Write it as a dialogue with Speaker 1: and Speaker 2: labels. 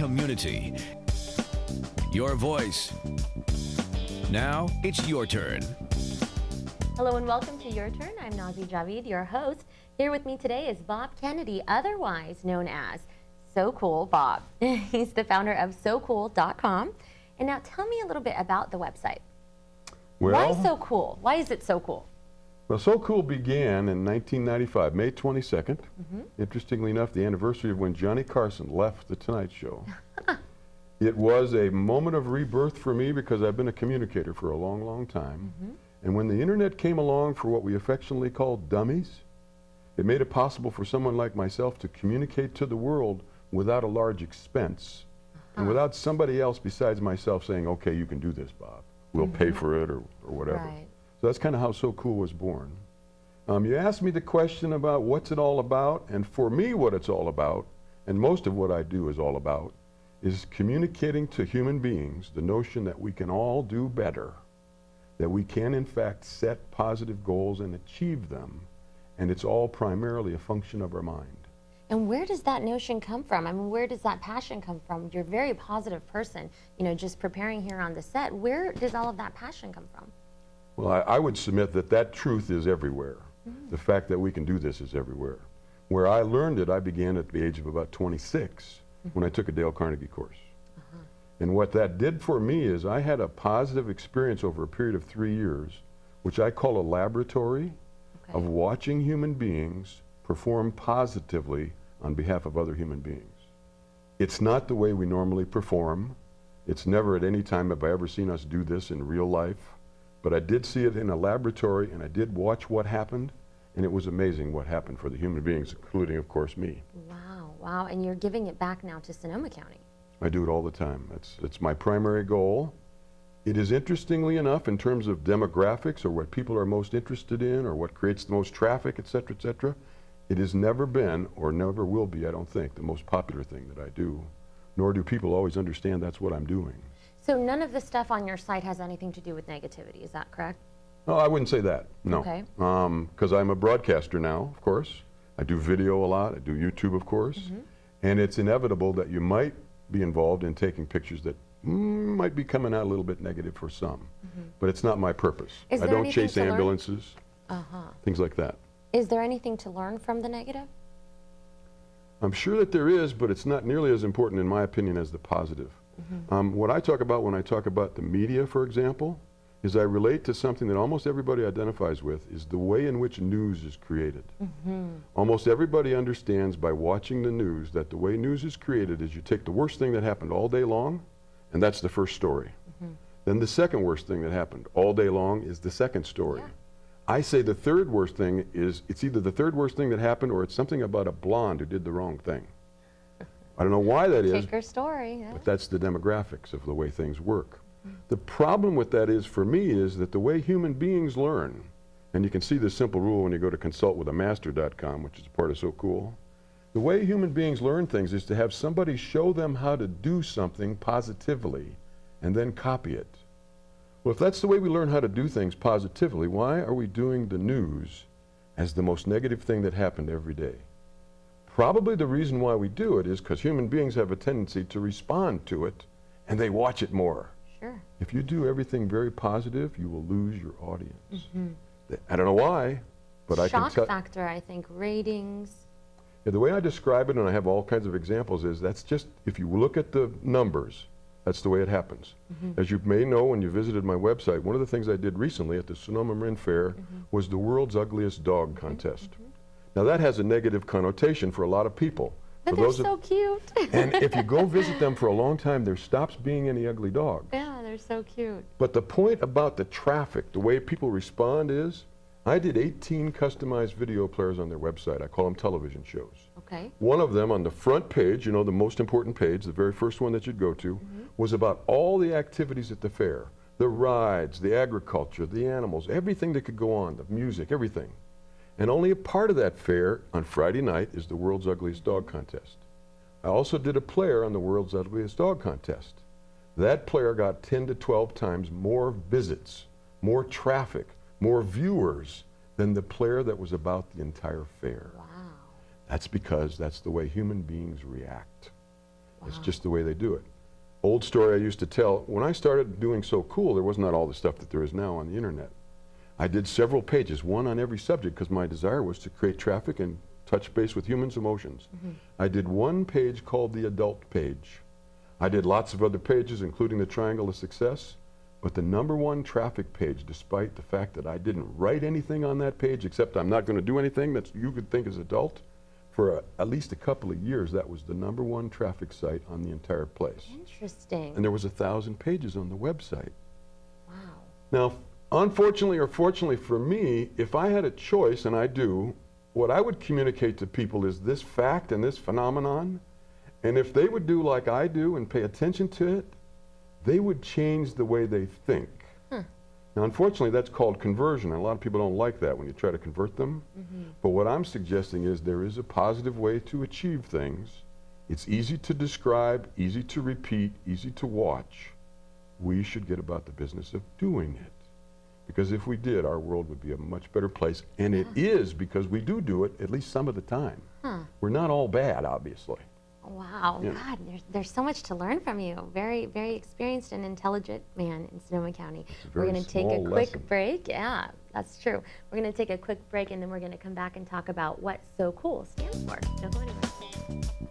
Speaker 1: community. Your voice. Now it's your turn.
Speaker 2: Hello and welcome to Your Turn. I'm Nazi Javid, your host. Here with me today is Bob Kennedy, otherwise known as SoCooLBob. He's the founder of SoCooL.com. And now tell me a little bit about the website.
Speaker 3: Well,
Speaker 2: why so cool? Why is it so cool?
Speaker 3: Well, SoCooL began in 1995, May 22nd. Interestingly enough, the anniversary of when Johnny Carson left The Tonight Show. It was a moment of rebirth for me because I've been a communicator for a long, long time. And when the internet came along for what we affectionately call dummies, it made it possible for someone like myself to communicate to the world without a large expense and without somebody else besides myself saying, okay, you can do this, Bob. We'll pay for it or whatever.
Speaker 2: Right.
Speaker 3: So that's kind of how SoCooL was born. You asked me the question about what's it all about, and for me what it's all about, and most of what I do is all about, is communicating to human beings the notion that we can all do better, that we can in fact set positive goals and achieve them, and it's all primarily a function of our mind.
Speaker 2: And where does that notion come from? I mean, where does that passion come from? You're a very positive person, you know, just preparing here on the set. Where does all of that passion come from?
Speaker 3: Well, I would submit that that truth is everywhere. The fact that we can do this is everywhere. Where I learned it, I began at the age of about 26 when I took a Dale Carnegie course. And what that did for me is I had a positive experience over a period of 3 years, which I call a laboratory of watching human beings perform positively on behalf of other human beings. It's not the way we normally perform. It's never at any time have I ever seen us do this in real life. But I did see it in a laboratory, and I did watch what happened, and it was amazing what happened for the human beings, including, of course, me.
Speaker 2: Wow, wow. And you're giving it back now to Sonoma County.
Speaker 3: I do it all the time. It's my primary goal. It is, interestingly enough, in terms of demographics or what people are most interested in or what creates the most traffic, et cetera, it has never been or never will be, I don't think, the most popular thing that I do, nor do people always understand that's what I'm doing.
Speaker 2: So none of the stuff on your site has anything to do with negativity, is that correct?
Speaker 3: No, I wouldn't say that, no.
Speaker 2: Okay.
Speaker 3: Because I'm a broadcaster now, of course. I do video a lot, I do YouTube, of course. And it's inevitable that you might be involved in taking pictures that might be coming out a little bit negative for some. But it's not my purpose. I don't chase ambulances, things like that.
Speaker 2: Is there anything to learn from the negative?
Speaker 3: I'm sure that there is, but it's not nearly as important, in my opinion, as the positive. What I talk about when I talk about the media, for example, is I relate to something that almost everybody identifies with, is the way in which news is created. Almost everybody understands by watching the news that the way news is created is you take the worst thing that happened all day long, and that's the first story. Then the second worst thing that happened all day long is the second story. I say the third worst thing is, it's either the third worst thing that happened or it's something about a blonde who did the wrong thing. I don't know why that is,
Speaker 2: Kicker story,
Speaker 3: but that's the demographics of the way things work. The problem with that is, for me, is that the way human beings learn, and you can see this simple rule when you go to consultwithamaster.com, which is part of SoCooL, the way human beings learn things is to have somebody show them how to do something positively and then copy it. Well, if that's the way we learn how to do things positively, why are we doing the news as the most negative thing that happened every day? Probably the reason why we do it is because human beings have a tendency to respond to it, and they watch it more.
Speaker 2: Sure.
Speaker 3: If you do everything very positive, you will lose your audience. I don't know why, but I can tell.
Speaker 2: Shock factor, I think, ratings.
Speaker 3: Yeah, the way I describe it, and I have all kinds of examples, is that's just, if you look at the numbers, that's the way it happens. As you may know when you visited my website, one of the things I did recently at the Sonoma Marin Fair was the world's ugliest dog contest. Now that has a negative connotation for a lot of people.
Speaker 2: But they're so cute.
Speaker 3: And if you go visit them for a long time, there stops being any ugly dogs.
Speaker 2: Yeah, they're so cute.
Speaker 3: But the point about the traffic, the way people respond is, I did 18 customized video players on their website. I call them television shows.
Speaker 2: Okay.
Speaker 3: One of them on the front page, you know, the most important page, the very first one that you'd go to, was about all the activities at the fair. The rides, the agriculture, the animals, everything that could go on, the music, everything. And only a part of that fair on Friday night is the world's ugliest dog contest. I also did a player on the world's ugliest dog contest. That player got 10 to 12 times more visits, more traffic, more viewers than the player that was about the entire fair.
Speaker 2: Wow.
Speaker 3: That's because that's the way human beings react. It's just the way they do it. Old story I used to tell, when I started doing SoCooL, there was not all the stuff that there is now on the internet. I did several pages, one on every subject, because my desire was to create traffic and touch base with humans' emotions. I did one page called the adult page. I did lots of other pages, including the Triangle of Success, but the #1 traffic page, despite the fact that I didn't write anything on that page, except I'm not going to do anything that you could think is adult, for at least a couple of years, that was the #1 traffic site on the entire place.
Speaker 2: Interesting.
Speaker 3: And there was 1,000 pages on the website.
Speaker 2: Wow.
Speaker 3: Now, unfortunately or fortunately for me, if I had a choice, and I do, what I would communicate to people is this fact and this phenomenon, and if they would do like I do and pay attention to it, they would change the way they think. Now, unfortunately, that's called conversion, and a lot of people don't like that when you try to convert them. But what I'm suggesting is there is a positive way to achieve things. It's easy to describe, easy to repeat, easy to watch. We should get about the business of doing it. Because if we did, our world would be a much better place. And it is, because we do it at least some of the time. We're not all bad, obviously.
Speaker 2: Wow,
Speaker 3: Yeah.
Speaker 2: God, there's so much to learn from you. Very, very experienced and intelligent man in Sonoma County. We're going to take a quick break. Yeah, that's true. We're going to take a quick break, and then we're going to come back and talk about what SoCooL stands for. Don't go anywhere.